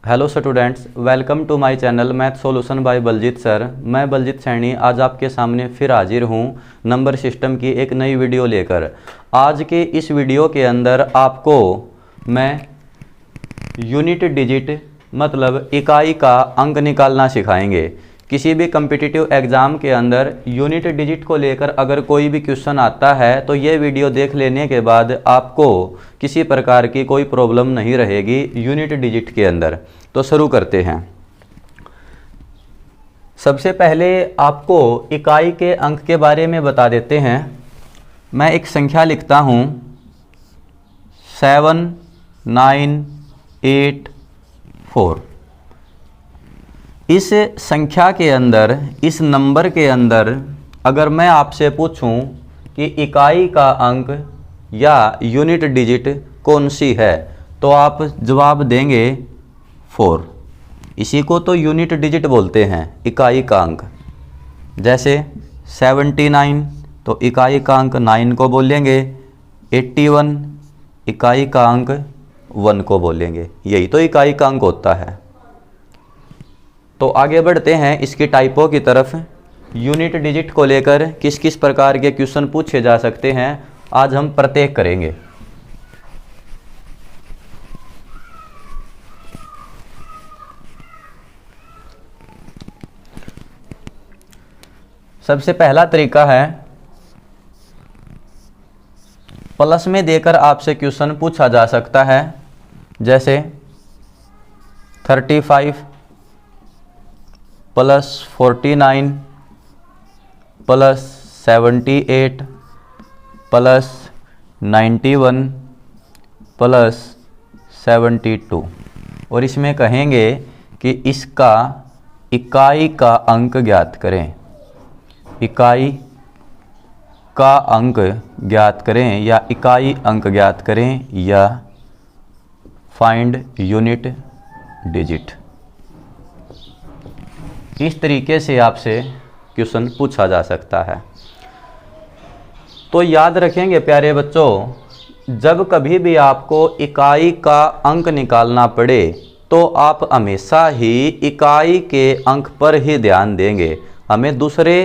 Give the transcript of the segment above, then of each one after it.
Hello students, welcome to my channel math solution by Baljeet sir. मैं बलजीत सैनी आज आपके सामने फिर हाजिर हूँ नंबर सिस्टम की एक नई वीडियो लेकर। आज के इस वीडियो के अंदर आपको मैं यूनिट डिजिट मतलब इकाई का अंक निकालना सिखाएंगे। किसी भी कम्पिटिटिव एग्ज़ाम के अंदर यूनिट डिजिट को लेकर अगर कोई भी क्वेश्चन आता है तो ये वीडियो देख लेने के बाद आपको किसी प्रकार की कोई प्रॉब्लम नहीं रहेगी यूनिट डिजिट के अंदर। तो शुरू करते हैं। सबसे पहले आपको इकाई के अंक के बारे में बता देते हैं। मैं एक संख्या लिखता हूँ 7 9 8 4। इस संख्या के अंदर, इस नंबर के अंदर अगर मैं आपसे पूछूं कि इकाई का अंक या यूनिट डिजिट कौन सी है तो आप जवाब देंगे 4। इसी को तो यूनिट डिजिट बोलते हैं, इकाई का अंक। जैसे 79 तो इकाई का अंक 9 को बोलेंगे, 81 इकाई का अंक 1 को बोलेंगे। यही तो इकाई का अंक होता है। तो आगे बढ़ते हैं इसकी टाइपों की तरफ। यूनिट डिजिट को लेकर किस किस प्रकार के क्वेश्चन पूछे जा सकते हैं आज हम प्रत्येक करेंगे। सबसे पहला तरीका है प्लस में देकर आपसे क्वेश्चन पूछा जा सकता है। जैसे 35 प्लस 49 प्लस 78 प्लस 91 प्लस 72। और इसमें कहेंगे कि इसका इकाई का अंक ज्ञात करें। इकाई का अंक ज्ञात करें या इकाई अंक ज्ञात करें या फाइंड यूनिट डिजिट। इस तरीके से आपसे क्वेश्चन पूछा जा सकता है। तो याद रखेंगे प्यारे बच्चों, जब कभी भी आपको इकाई का अंक निकालना पड़े तो आप हमेशा ही इकाई के अंक पर ही ध्यान देंगे। हमें दूसरे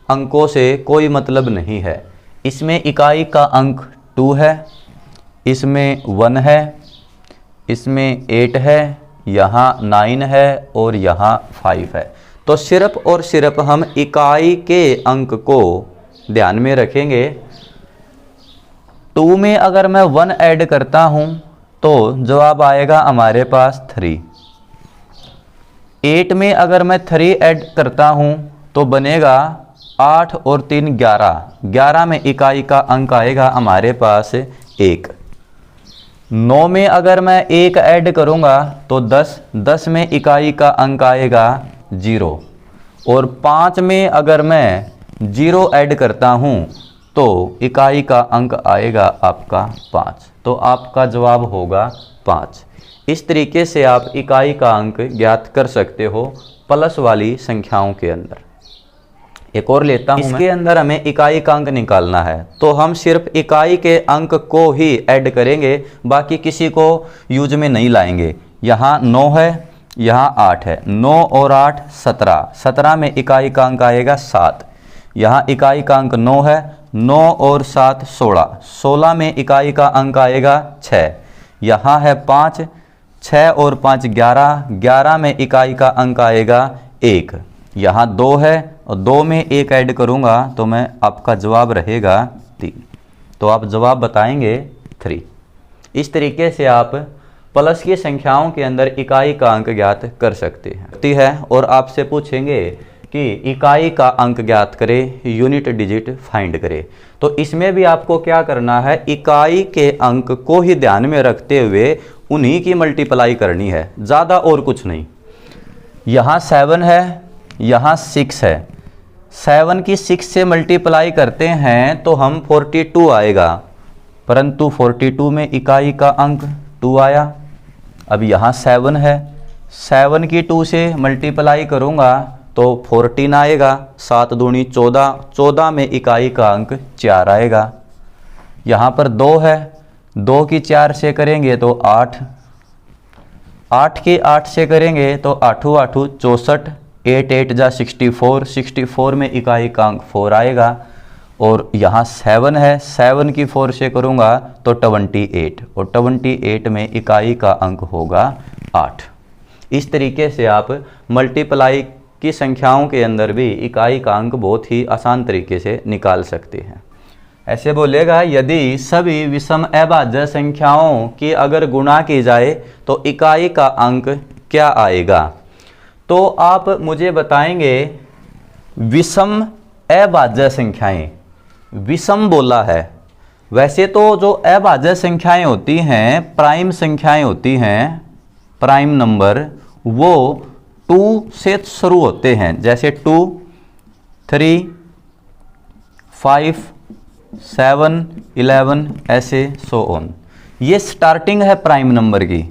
अंकों से कोई मतलब नहीं है। इसमें इकाई का अंक 2 है, इसमें 1 है, इसमें 8 है, यहाँ 9 है और यहाँ 5 है। तो सिर्फ और सिर्फ हम इकाई के अंक को ध्यान में रखेंगे। 2 में अगर मैं 1 ऐड करता हूं तो जवाब आएगा हमारे पास 3। 8 में अगर मैं 3 ऐड करता हूं तो बनेगा 8 और 3 11। 11 में इकाई का अंक आएगा हमारे पास 1। 9 में अगर मैं 1 ऐड करूंगा तो 10। 10 में इकाई का अंक आएगा 0। और 5 में अगर मैं 0 ऐड करता हूं तो इकाई का अंक आएगा आपका 5। तो आपका जवाब होगा 5। इस तरीके से आप इकाई का अंक ज्ञात कर सकते हो प्लस वाली संख्याओं के अंदर। एक और लेता हूं। इसके अंदर हमें इकाई का अंक निकालना है तो हम सिर्फ इकाई के अंक को ही ऐड करेंगे, बाकी किसी को यूज में नहीं लाएंगे। यहाँ 9 है, यहाँ 8 है। 9 और 8 17। 17 में इकाई का अंक आएगा 7। यहाँ इकाई का अंक 9 है। 9 और 7 16। 16 में इकाई का अंक आएगा 6। यहाँ है 5। 6 और 5 11। 11 में इकाई का अंक आएगा 1। यहाँ 2 है और 2 में 1 ऐड करूँगा तो मैं आपका जवाब रहेगा 3। तो आप जवाब बताएंगे 3। इस तरीके से आप प्लस की संख्याओं के अंदर इकाई का अंक ज्ञात कर सकते हैं। और आपसे पूछेंगे कि इकाई का अंक ज्ञात करें, यूनिट डिजिट फाइंड करें। तो इसमें भी आपको क्या करना है, इकाई के अंक को ही ध्यान में रखते हुए उन्हीं की मल्टीप्लाई करनी है, ज़्यादा और कुछ नहीं। यहाँ 7 है, यहाँ 6 है। 7 की 6 से मल्टीप्लाई करते हैं तो हम 42 आएगा, परंतु 42 में इकाई का अंक 2 आया। अब यहाँ 7 है, 7 की 2 से मल्टीप्लाई करूँगा तो 14 आएगा। 7 दूनी 14। 14 में इकाई का अंक 4 आएगा। यहाँ पर 2 है, 2 की 4 से करेंगे तो 8। 8 के 8 से करेंगे तो 8 8 64, 8 8 जा 64, 64 में इकाई का अंक 4 आएगा। और यहाँ 7 है, 7 की 4 से करूँगा तो 28, और 28 में इकाई का अंक होगा 8। इस तरीके से आप मल्टीप्लाई की संख्याओं के अंदर भी इकाई का अंक बहुत ही आसान तरीके से निकाल सकते हैं। ऐसे बोलेगा, यदि सभी विषम अभाज्य संख्याओं की अगर गुणा की जाए तो इकाई का अंक क्या आएगा। तो आप मुझे बताएंगे विषम अभाज्य संख्याएं, विषम बोला है। वैसे तो जो अभाज्य संख्याएं होती हैं, प्राइम संख्याएं होती हैं, प्राइम नंबर, वो 2 से शुरू होते हैं, जैसे 2, 3, 5, 7, 11 ऐसे सो ऑन। ये स्टार्टिंग है प्राइम नंबर की।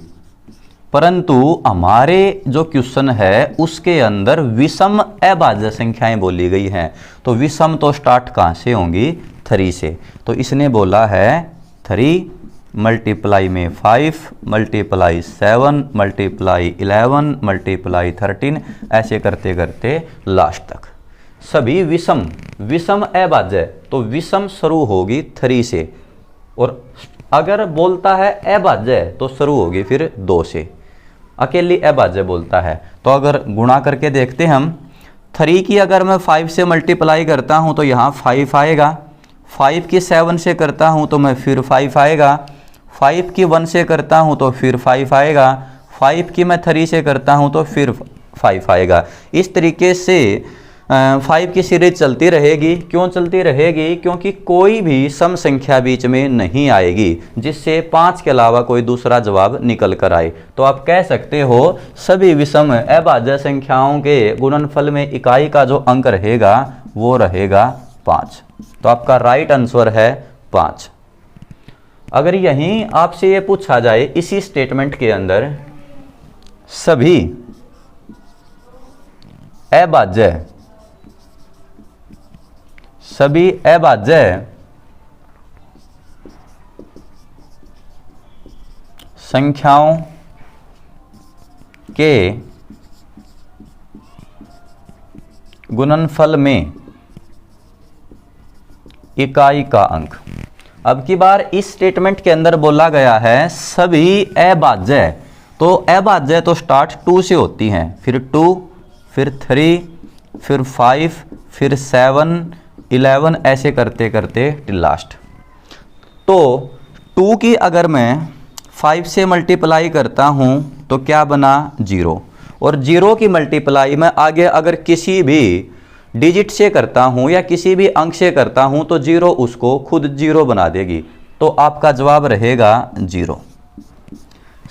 परंतु हमारे जो क्वेश्चन है उसके अंदर विषम अभाज्य संख्याएं बोली गई हैं, तो विषम तो स्टार्ट कहाँ से होंगी, 3 से। तो इसने बोला है 3 मल्टीप्लाई में 5 मल्टीप्लाई 7 मल्टीप्लाई 11 मल्टीप्लाई 13 ऐसे करते करते लास्ट तक सभी विषम, विषम अभाज्य, तो विषम शुरू होगी 3 से, और अगर बोलता है अभाज्य तो शुरू होगी फिर 2 से। अकेली अभाज्य बोलता है तो अगर गुणा करके देखते हम, 3 की अगर मैं 5 से मल्टीप्लाई करता हूं तो यहाँ 5 आएगा, 5 की 7 से करता हूं तो मैं फिर 5 आएगा, 5 की 1 से करता हूं तो फिर 5 आएगा, 5 की मैं 3 से करता हूं तो फिर 5 आएगा। इस तरीके से 5 की सीरीज चलती रहेगी। क्यों चलती रहेगी? क्योंकि कोई भी सम संख्या बीच में नहीं आएगी जिससे 5 के अलावा कोई दूसरा जवाब निकल कर आए। तो आप कह सकते हो सभी विषम अभाज्य संख्याओं के गुणनफल में इकाई का जो अंक रहेगा वो रहेगा 5। तो आपका राइट आंसर है 5। अगर यहीं आपसे ये पूछा जाए इसी स्टेटमेंट के अंदर सभी अभाज्य, सभी अभाज्य संख्याओं के गुणनफल में इकाई का अंक। अब की बार इस स्टेटमेंट के अंदर बोला गया है सभी अभाज्य, तो अभाज्य तो स्टार्ट 2 से होती हैं, फिर 2, फिर 3, फिर 5, फिर 7, 11 ऐसे करते करते लास्ट। तो 2 की अगर मैं 5 से मल्टीप्लाई करता हूं तो क्या बना 0, और 0 की मल्टीप्लाई मैं आगे अगर किसी भी डिजिट से करता हूं या किसी भी अंक से करता हूं तो 0 उसको खुद 0 बना देगी। तो आपका जवाब रहेगा 0।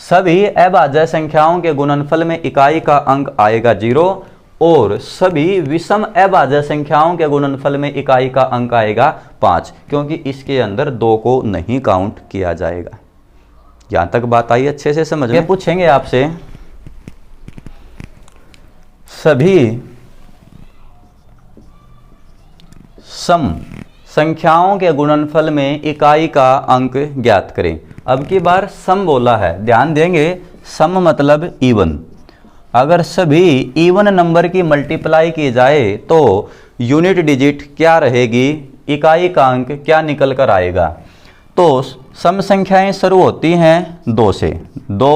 सभी अभाज्य संख्याओं के गुणनफल में इकाई का अंक आएगा 0, और सभी विषम अभाज्य संख्याओं के गुणनफल में इकाई का अंक आएगा 5, क्योंकि इसके अंदर 2 को नहीं काउंट किया जाएगा। यहां तक बात आई अच्छे से समझ में? पूछेंगे आपसे सभी सम संख्याओं के गुणनफल में इकाई का अंक ज्ञात करें। अब की बार सम बोला है, ध्यान देंगे, सम मतलब इवन। अगर सभी इवन नंबर की मल्टीप्लाई की जाए तो यूनिट डिजिट क्या रहेगी, इकाई का अंक क्या निकल कर आएगा। तो सम संख्याएं शुरू होती हैं 2 से, 2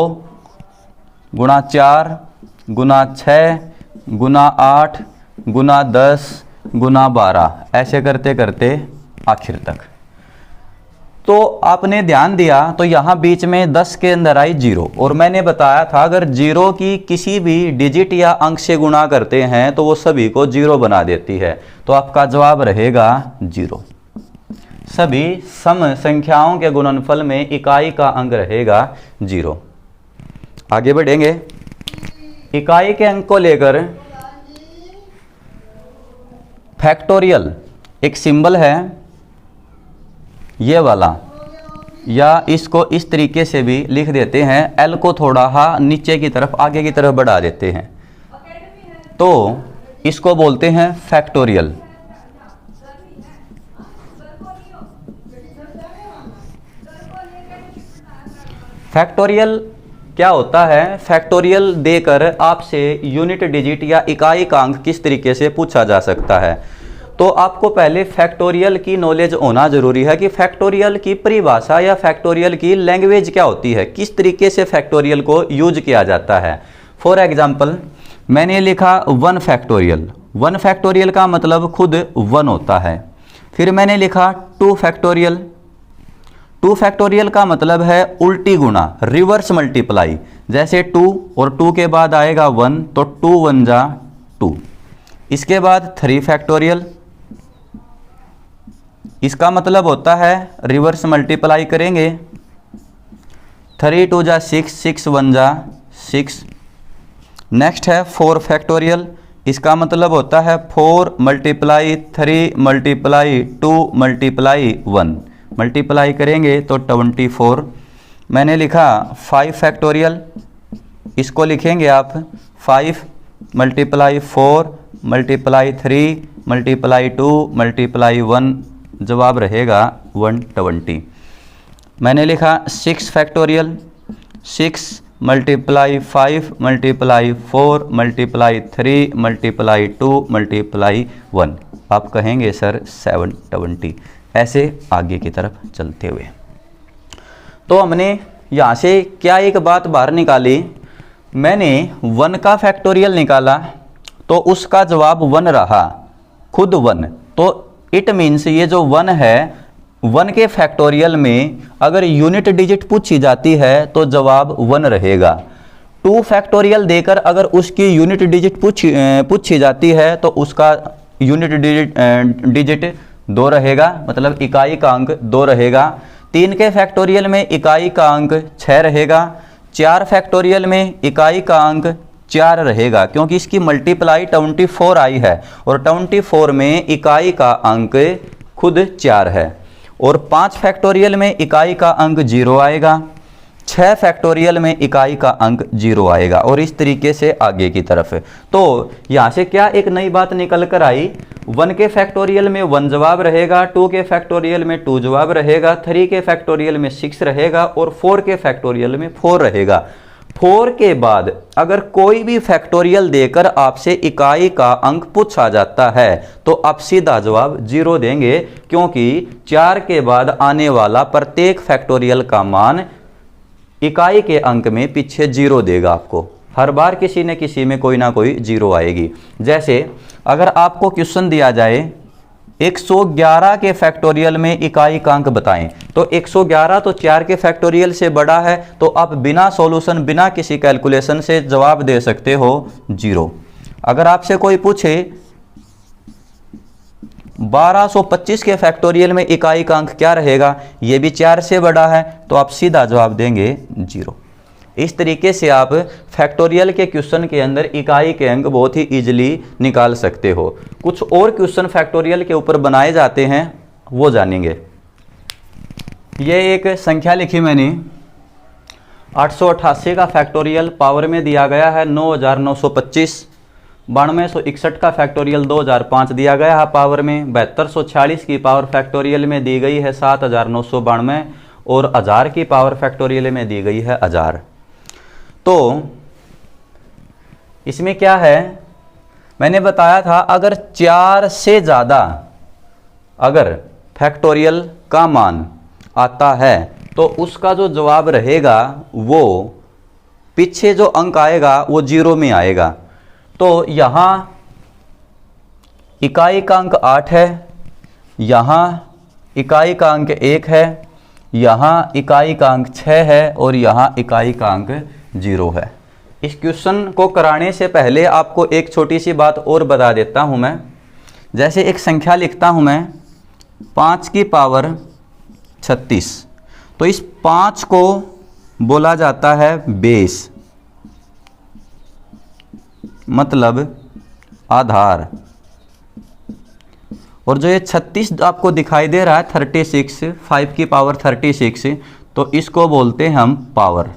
गुणा 4 गुणा 6 गुणा 8 गुणा 10 गुणा 12 ऐसे करते करते आखिर तक। तो आपने ध्यान दिया तो यहाँ बीच में 10 के अंदर आई 0, और मैंने बताया था अगर 0 की किसी भी डिजिट या अंक से गुणा करते हैं तो वो सभी को 0 बना देती है। तो आपका जवाब रहेगा 0। सभी सम संख्याओं के गुणनफल में इकाई का अंक रहेगा 0। आगे बढ़ेंगे। इकाई के अंक को लेकर फैक्टोरियल एक सिंबल है ये वाला, या इसको इस तरीके से भी लिख देते हैं, एल को थोड़ा नीचे की तरफ आगे की तरफ बढ़ा देते हैं, तो इसको बोलते हैं फैक्टोरियल। फैक्टोरियल क्या होता है, फैक्टोरियल देकर आपसे यूनिट डिजिट या इकाई का अंक किस तरीके से पूछा जा सकता है। तो आपको पहले फैक्टोरियल की नॉलेज होना जरूरी है कि फैक्टोरियल की परिभाषा या फैक्टोरियल की लैंग्वेज क्या होती है, किस तरीके से फैक्टोरियल को यूज किया जाता है। फॉर एग्जाम्पल मैंने लिखा 1 फैक्टोरियल। 1 फैक्टोरियल का मतलब खुद 1 होता है। फिर मैंने लिखा 2 फैक्टोरियल। 2 फैक्टोरियल का मतलब है उल्टी गुणा, रिवर्स मल्टीप्लाई। जैसे 2 और 2 के बाद आएगा 1 तो 2 1 जा 2। इसके बाद 3 फैक्टोरियल, इसका मतलब होता है रिवर्स मल्टीप्लाई करेंगे, 3 2 जा 6, 6 1 जा 6। नेक्स्ट है 4 फैक्टोरियल, इसका मतलब होता है 4 मल्टीप्लाई 3 मल्टीप्लाई 2 मल्टीप्लाई 1, मल्टीप्लाई करेंगे तो 24। मैंने लिखा 5 फैक्टोरियल, इसको लिखेंगे आप 5 मल्टीप्लाई 4 मल्टीप्लाई 3 मल्टीप्लाई 2 मल्टीप्लाई 1, जवाब रहेगा 120। मैंने लिखा 6 factorial, 6 multiply 5 multiply 4 multiply 3 multiply 2 multiply 1, आप कहेंगे सर 720। ऐसे आगे की तरफ चलते हुए तो हमने यहाँ से क्या एक बात बाहर निकाली, मैंने 1 का फैक्टोरियल निकाला तो उसका जवाब 1 रहा, खुद 1। तो इट मीन्स ये जो 1 है, 1 के फैक्टोरियल में अगर यूनिट डिजिट पूछी जाती है तो जवाब 1 रहेगा। 2 फैक्टोरियल देकर अगर उसकी यूनिट डिजिट पूछी जाती है तो उसका यूनिट डिजिट 2 रहेगा, मतलब इकाई का अंक 2 रहेगा। 3 के फैक्टोरियल में इकाई का अंक 6 रहेगा। 4 फैक्टोरियल में इकाई का अंक 4 रहेगा, क्योंकि इसकी मल्टीप्लाई 24 आई है और 24 में इकाई का अंक खुद 4 है। और 5 फैक्टोरियल में इकाई का अंक 0 आएगा। 6 फैक्टोरियल में इकाई का अंक 0 आएगा और इस तरीके से आगे की तरफ। तो यहाँ से क्या एक नई बात निकल कर आई, 1 के फैक्टोरियल में 1 जवाब रहेगा, 2 के फैक्टोरियल में 2 जवाब रहेगा, 3 के फैक्टोरियल में 6 रहेगा और 4 के फैक्टोरियल में 4 रहेगा। 4 के बाद अगर कोई भी फैक्टोरियल देकर आपसे इकाई का अंक पूछा जाता है तो आप सीधा जवाब 0 देंगे, क्योंकि 4 के बाद आने वाला प्रत्येक फैक्टोरियल का मान इकाई के अंक में पीछे 0 देगा आपको। हर बार किसी न किसी में कोई ना कोई 0 आएगी। जैसे अगर आपको क्वेश्चन दिया जाए 111 के फैक्टोरियल में इकाई का अंक बताएं, तो 111 तो 4 के फैक्टोरियल से बड़ा है, तो आप बिना सॉल्यूशन बिना किसी कैलकुलेशन से जवाब दे सकते हो 0। अगर आपसे कोई पूछे 1225 के फैक्टोरियल में इकाई का अंक क्या रहेगा, ये भी 4 से बड़ा है, तो आप सीधा जवाब देंगे 0। इस तरीके से आप फैक्टोरियल के क्वेश्चन के अंदर इकाई के अंक बहुत ही इजीली निकाल सकते हो। कुछ और क्वेश्चन फैक्टोरियल के ऊपर बनाए जाते हैं, वो जानेंगे। ये एक संख्या लिखी मैंने, 888 का फैक्टोरियल पावर में दिया गया है 9925। 9261 का फैक्टोरियल 2005 दिया गया है पावर में। 7246 की पावर फैक्टोरियल में दी गई है 7992 और 1000 की पावर फैक्टोरियल में दी गई है 1000। तो इसमें क्या है, मैंने बताया था अगर 4 से ज़्यादा अगर फैक्टोरियल का मान आता है तो उसका जो जवाब रहेगा वो पीछे जो अंक आएगा वो 0 में आएगा। तो यहाँ इकाई का अंक 8 है, यहाँ इकाई का अंक 1 है, यहाँ इकाई का अंक 6 है और यहाँ इकाई का अंक 0 है। इस क्वेश्चन को कराने से पहले आपको एक छोटी सी बात और बता देता हूँ मैं। जैसे एक संख्या लिखता हूँ मैं 5 की पावर 36, तो इस 5 को बोला जाता है बेस, मतलब आधार। और जो ये 36 आपको दिखाई दे रहा है 36, 5 की पावर 36, तो इसको बोलते हैं हम पावर।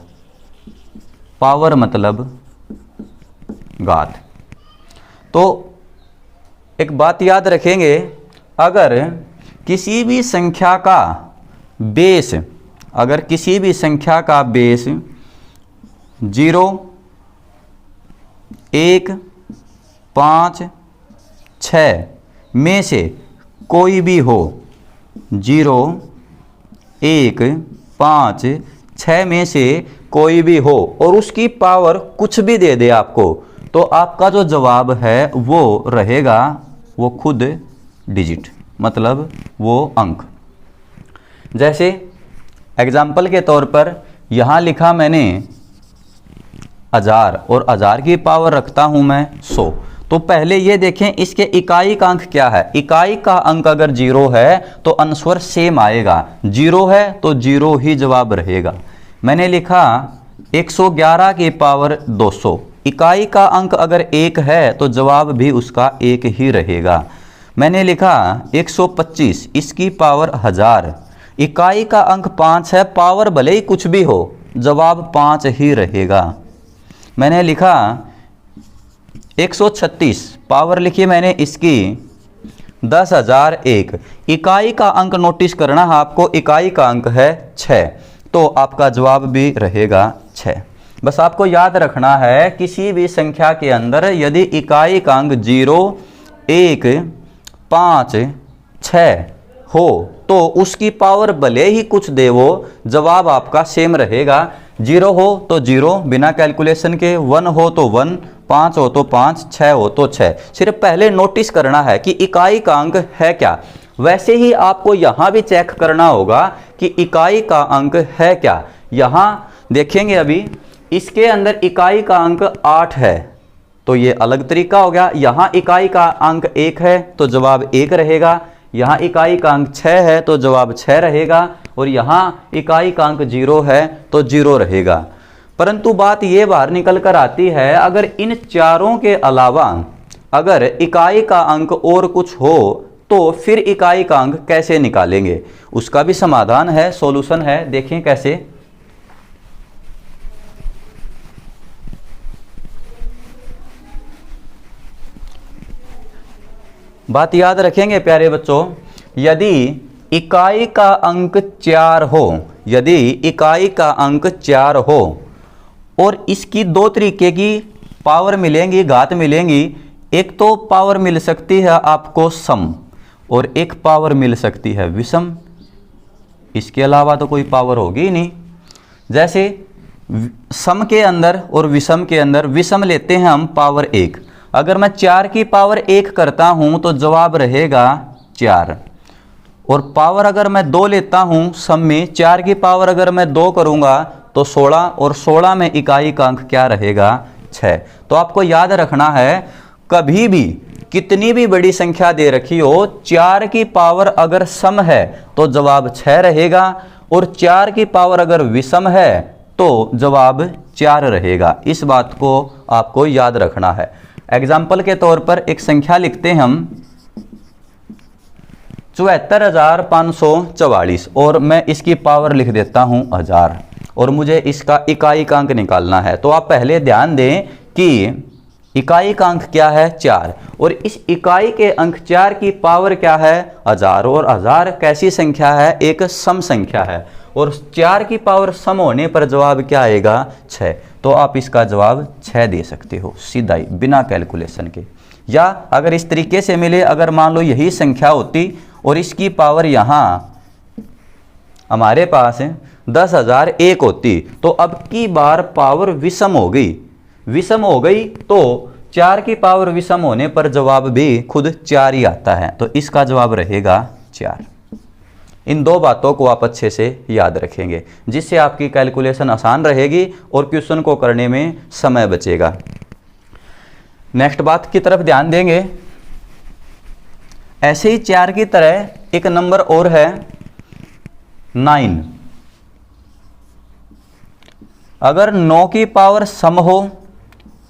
पावर मतलब घात। तो एक बात याद रखेंगे, अगर किसी भी संख्या का बेस, अगर किसी भी संख्या का बेस 0, 1, 5, 6 में से कोई भी हो, 0, 1, 5, 6 में से कोई भी हो और उसकी पावर कुछ भी दे दे आपको, तो आपका जो जवाब है वो रहेगा वो खुद डिजिट, मतलब वो अंक। जैसे एग्जाम्पल के तौर पर यहाँ लिखा मैंने 1000 और 1000 की पावर रखता हूँ मैं 100। तो पहले ये देखें इसके इकाई का अंक क्या है। इकाई का अंक अगर 0 है तो आंसर सेम आएगा, 0 है तो 0 ही जवाब रहेगा। मैंने लिखा 111 की पावर 200, इकाई का अंक अगर 1 है तो जवाब भी उसका 1 ही रहेगा। मैंने लिखा 125, इसकी पावर 1000, इकाई का अंक 5 है, पावर भले ही कुछ भी हो जवाब 5 ही रहेगा। मैंने लिखा 136, पावर लिखी मैंने इसकी 10,001, इकाई का अंक नोटिस करना है आपको, इकाई का अंक है 6, तो आपका जवाब भी रहेगा 6। बस आपको याद रखना है किसी भी संख्या के अंदर यदि इकाई का अंक 0, 1, 5, 6 हो तो उसकी पावर भले ही कुछ दे वो जवाब आपका सेम रहेगा। 0 हो तो 0 बिना कैलकुलेशन के, 1 हो तो 1, 5 हो तो 5, 6 हो तो 6। सिर्फ पहले नोटिस करना है कि इकाई का अंक है क्या। वैसे ही आपको यहाँ भी चेक करना होगा कि इकाई का अंक है क्या। यहाँ देखेंगे अभी इसके अंदर इकाई का अंक 8 है तो ये अलग तरीका हो गया। यहाँ इकाई का अंक 1 है तो जवाब 1 रहेगा, यहाँ इकाई का अंक 6 है तो जवाब 6 रहेगा, और यहाँ इकाई का अंक 0 है तो 0 रहेगा। परंतु बात ये बाहर निकल कर आती है अगर इन चारों के अलावा अगर इकाई का अंक और कुछ हो तो फिर इकाई का अंक कैसे निकालेंगे, उसका भी समाधान है, सॉल्यूशन है। देखें कैसे। बात याद रखेंगे प्यारे बच्चों, यदि इकाई का अंक 4 हो, यदि इकाई का अंक 4 हो और इसकी दो तरीके की पावर मिलेंगी, घात मिलेंगी। एक तो पावर मिल सकती है आपको सम और एक पावर मिल सकती है विषम, इसके अलावा तो कोई पावर होगी ही नहीं। जैसे सम के अंदर और विषम के अंदर, विषम लेते हैं हम पावर 1, अगर मैं 4 की पावर 1 करता हूं तो जवाब रहेगा 4, और पावर अगर मैं 2 लेता हूं सम में, 4 की पावर अगर मैं 2 करूंगा तो 16, और 16 में इकाई का अंक क्या रहेगा 6। तो आपको याद रखना है कभी भी कितनी भी बड़ी संख्या दे रखी हो, 4 की पावर अगर सम है तो जवाब 6 रहेगा, और 4 की पावर अगर विषम है तो जवाब 4 रहेगा। इस बात को आपको याद रखना है। एग्जाम्पल के तौर पर एक संख्या लिखते हैं हम 74,544, और मैं इसकी पावर लिख देता हूं 1000, और मुझे इसका इकाई का अंक निकालना है। तो आप पहले ध्यान दें कि इकाई का अंक क्या है 4, और इस इकाई के अंक 4 की पावर क्या है 1000, और 1000 कैसी संख्या है, एक सम संख्या है, और 4 की पावर सम होने पर जवाब क्या आएगा 6। तो आप इसका जवाब 6 दे सकते हो सीधा ही बिना कैलकुलेशन के। या अगर इस तरीके से मिले, अगर मान लो यही संख्या होती और इसकी पावर यहाँ हमारे पास 10,001 होती, तो अब की बार पावर विषम हो गई, विषम हो गई तो 4 की पावर विषम होने पर जवाब भी खुद 4 ही आता है, तो इसका जवाब रहेगा 4। इन दो बातों को आप अच्छे से याद रखेंगे जिससे आपकी कैलकुलेशन आसान रहेगी और क्वेश्चन को करने में समय बचेगा। नेक्स्ट बात की तरफ ध्यान देंगे। ऐसे ही 4 की तरह एक नंबर और है 9। अगर 9 की पावर सम हो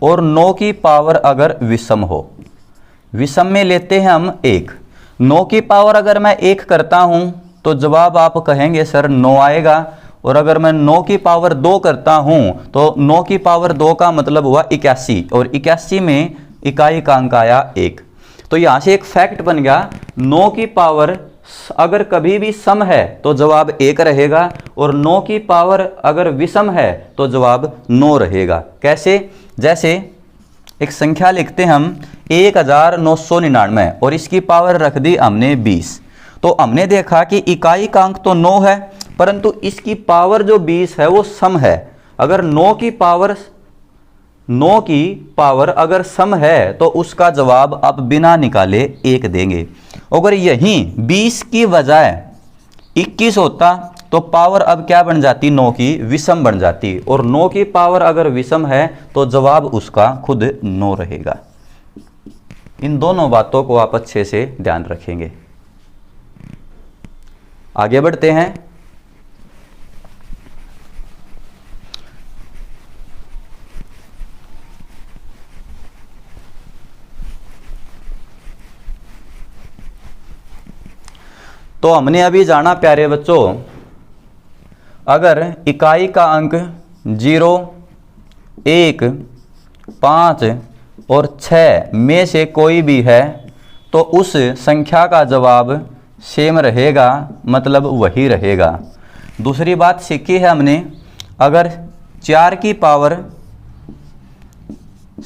और 9 की पावर अगर विषम हो, विषम में लेते हैं हम 1। 9 की पावर अगर मैं 1 करता हूं तो जवाब आप कहेंगे सर 9 आएगा, और अगर मैं 9 की पावर 2 करता हूं तो 9 की पावर 2 का मतलब हुआ 81, और 81 में इकाई का अंक आया 1। तो यहां से एक फैक्ट बन गया, 9 की पावर अगर कभी भी सम है तो जवाब 1 रहेगा, और 9 की पावर अगर विषम है तो जवाब 9 रहेगा। कैसे? जैसे एक संख्या लिखते हम 1999 और इसकी पावर रख दी हमने 20, तो हमने देखा कि इकाई का अंक तो 9 है, परंतु इसकी पावर जो 20 है वो सम है। अगर 9 की पावर अगर सम है तो उसका जवाब अब बिना निकाले 1 देंगे। अगर यहीं 20 की बजाय 21 होता तो पावर अब क्या बन जाती? 9 की विषम बन जाती, और 9 की पावर अगर विषम है तो जवाब उसका खुद 9 रहेगा। इन दोनों बातों को आप अच्छे से ध्यान रखेंगे। आगे बढ़ते हैं। तो हमने अभी जाना प्यारे बच्चों, अगर इकाई का अंक 0, 1, 5 और 6 में से कोई भी है तो उस संख्या का जवाब सेम रहेगा, मतलब वही रहेगा। दूसरी बात सीखी है हमने, अगर 4 की पावर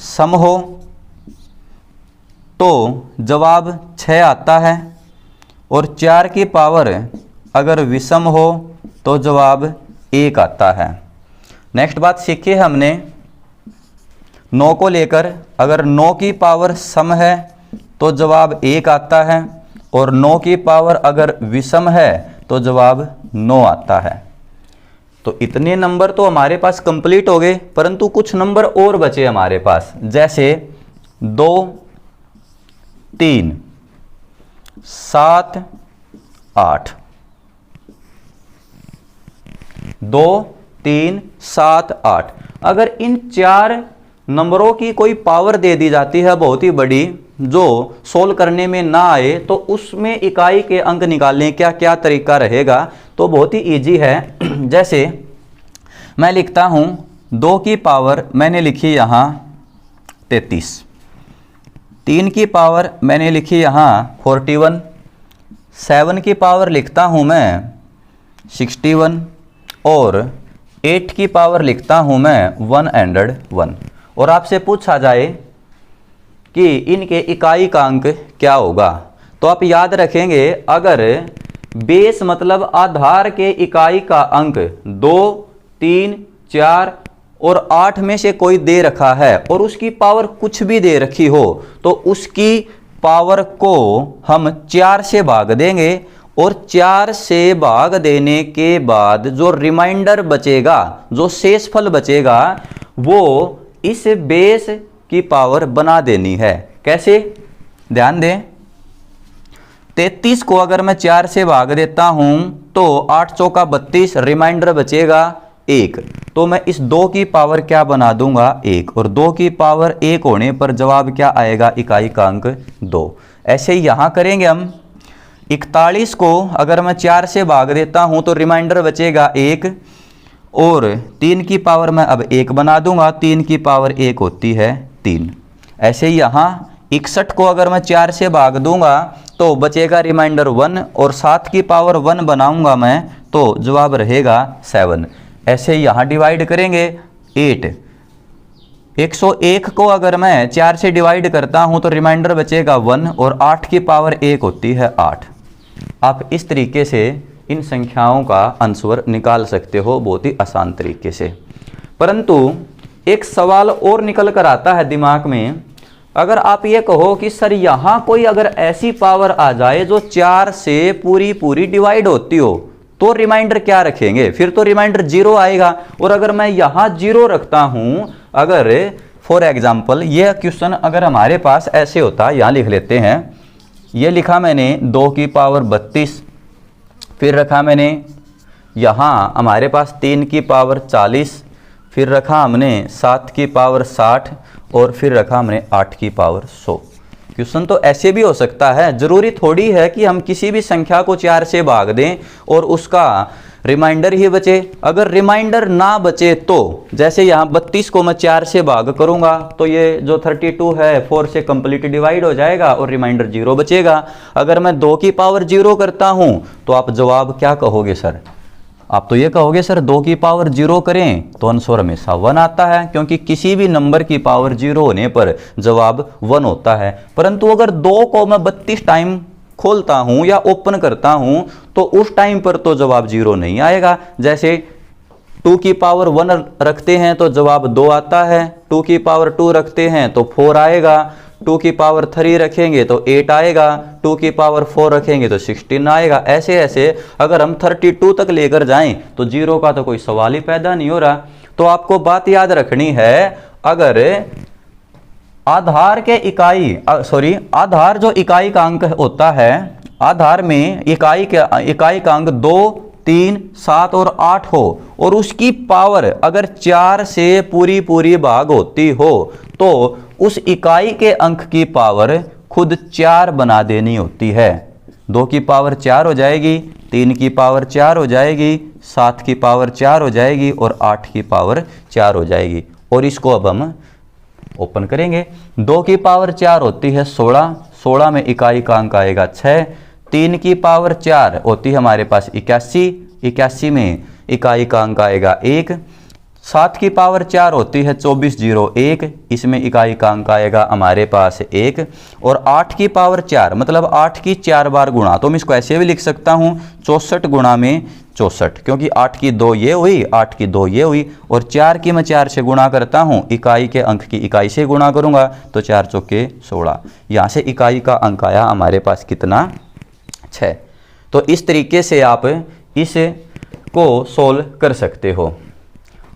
सम हो तो जवाब 6 आता है, और 4 की पावर अगर विषम हो तो जवाब 1 आता है। नेक्स्ट बात सीखी है हमने 9 को लेकर, अगर 9 की पावर सम है तो जवाब 1 आता है, और 9 की पावर अगर विषम है तो जवाब 9 आता है। तो इतने नंबर तो हमारे पास कंप्लीट हो गए, परंतु कुछ नंबर और बचे हमारे पास, जैसे 2, 3, 7, 8। 2, 3, 7, 8। अगर इन 4 नंबरों की कोई पावर दे दी जाती है बहुत ही बड़ी, जो सोल्व करने में ना आए, तो उसमें इकाई के अंक निकालने का क्या तरीका रहेगा? तो बहुत ही इजी है। जैसे मैं लिखता हूं 2 की पावर मैंने लिखी यहां 33, 3 की पावर मैंने लिखी यहाँ 41, 7 की पावर लिखता हूँ मैं 61, और 8 की पावर लिखता हूँ मैं 101। और आपसे पूछा जाए कि इनके इकाई का अंक क्या होगा, तो आप याद रखेंगे, अगर बेस मतलब आधार के इकाई का अंक 2, 3, 4 और 8 में से कोई दे रखा है और उसकी पावर कुछ भी दे रखी हो, तो उसकी पावर को हम 4 से भाग देंगे, और 4 से भाग देने के बाद जो रिमाइंडर बचेगा, जो शेषफल बचेगा, वो इस बेस की पावर बना देनी है। कैसे? ध्यान दें, 33 को अगर मैं 4 से भाग देता हूं तो 8 चौका 32, रिमाइंडर बचेगा 1, तो मैं इस 2 की पावर क्या बना दूंगा? 1, और 2 की पावर 1 होने पर जवाब क्या आएगा? इकाई का अंक 2। ऐसे ही यहां करेंगे हम। 41 को अगर मैं 4 से भाग देता हूं तो रिमाइंडर बचेगा 1, और 3 की पावर मैं अब 1 बना दूंगा, 3 की पावर 1 होती है 3। ऐसे ही यहाँ 61 को अगर मैं 4 से भाग दूंगा तो बचेगा रिमाइंडर 1, और 7 की पावर 1 बनाऊंगा मैं, तो जवाब रहेगा 7। ऐसे यहाँ डिवाइड करेंगे 8। 101 को अगर मैं 4 से डिवाइड करता हूँ तो रिमाइंडर बचेगा 1, और 8 की पावर 1 होती है 8। आप इस तरीके से इन संख्याओं का आंसर निकाल सकते हो बहुत ही आसान तरीके से। परंतु एक सवाल और निकल कर आता है दिमाग में, अगर आप ये कहो कि सर यहाँ कोई अगर ऐसी पावर आ जाए जो 4 से पूरी डिवाइड होती हो, तो रिमाइंडर क्या रखेंगे? फिर तो रिमाइंडर 0 आएगा। और अगर मैं यहाँ 0 रखता हूँ, अगर फॉर एग्जाम्पल यह क्वेश्चन अगर हमारे पास ऐसे होता, यहाँ लिख लेते हैं, ये लिखा मैंने 2 की पावर 32, फिर रखा मैंने यहाँ हमारे पास 3 की पावर 40, फिर रखा हमने 7 की पावर 60, और फिर रखा हमने 8 की पावर 100। क्वेश्चन तो ऐसे भी हो सकता है, जरूरी थोड़ी है कि हम किसी भी संख्या को 4 से भाग दें और उसका रिमाइंडर ही बचे। अगर रिमाइंडर ना बचे तो जैसे यहाँ 32 को मैं 4 से भाग करूंगा तो ये जो 32 है 4 से कंप्लीट डिवाइड हो जाएगा और रिमाइंडर 0 बचेगा। अगर मैं 2 की पावर 0 करता हूं तो आप जवाब क्या कहोगे सर? आप तो ये कहोगे सर 2 की पावर 0 करें तो आंसर हमेशा 1 आता है, क्योंकि किसी भी नंबर की पावर 0 होने पर जवाब 1 होता है। परंतु अगर 2 को मैं 32 टाइम खोलता हूं या ओपन करता हूं तो उस टाइम पर तो जवाब 0 नहीं आएगा। जैसे 2 की पावर 1 रखते हैं तो जवाब 2 आता है, 2 की पावर 2 रखते हैं तो 4 आएगा, 2 की पावर 3 रखेंगे तो 8 आएगा, 2 की पावर 4 रखेंगे तो 16 आएगा। ऐसे ऐसे अगर हम 32 तक लेकर जाएं तो 0 का तो कोई सवाल ही पैदा नहीं हो रहा। तो आपको बात याद रखनी है, अगर आधार के आधार जो इकाई का अंक होता है, आधार में इकाई का अंक 2, 3, 7 और 8 हो और उसकी पावर अगर 4 से पूरी भाग होती हो तो उस इकाई के अंक की पावर खुद 4 बना देनी होती है। 2 की पावर 4 हो जाएगी, 3 की पावर 4 हो जाएगी, 7 की पावर 4 हो जाएगी और 8 की पावर 4 हो जाएगी। और इसको अब हम ओपन करेंगे। 2 की पावर 4 होती है 16, 16 में इकाई का अंक आएगा 6, 3 की पावर 4 होती है हमारे पास 81, 81 में इकाई का अंक आएगा 1, 7 की पावर 4 होती है 2401, इसमें इकाई का अंक आएगा हमारे पास 1, और 8 की पावर 4 मतलब 8 की 4 बार गुणा, तो मैं इसको ऐसे भी लिख सकता हूँ 64 गुणा में 64, क्योंकि 8 की 2 ये हुई, 8 की 2 ये हुई, और 4 की मैं 4 से गुणा करता हूँ, इकाई के अंक की इकाई से गुणा करूँगा तो 4 चौके 16, यहाँ से इकाई का अंक आया हमारे पास कितना? 6। तो इस तरीके से आप इस को सोल्व कर सकते हो।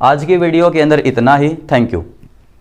आज की वीडियो के अंदर इतना ही। Thank you.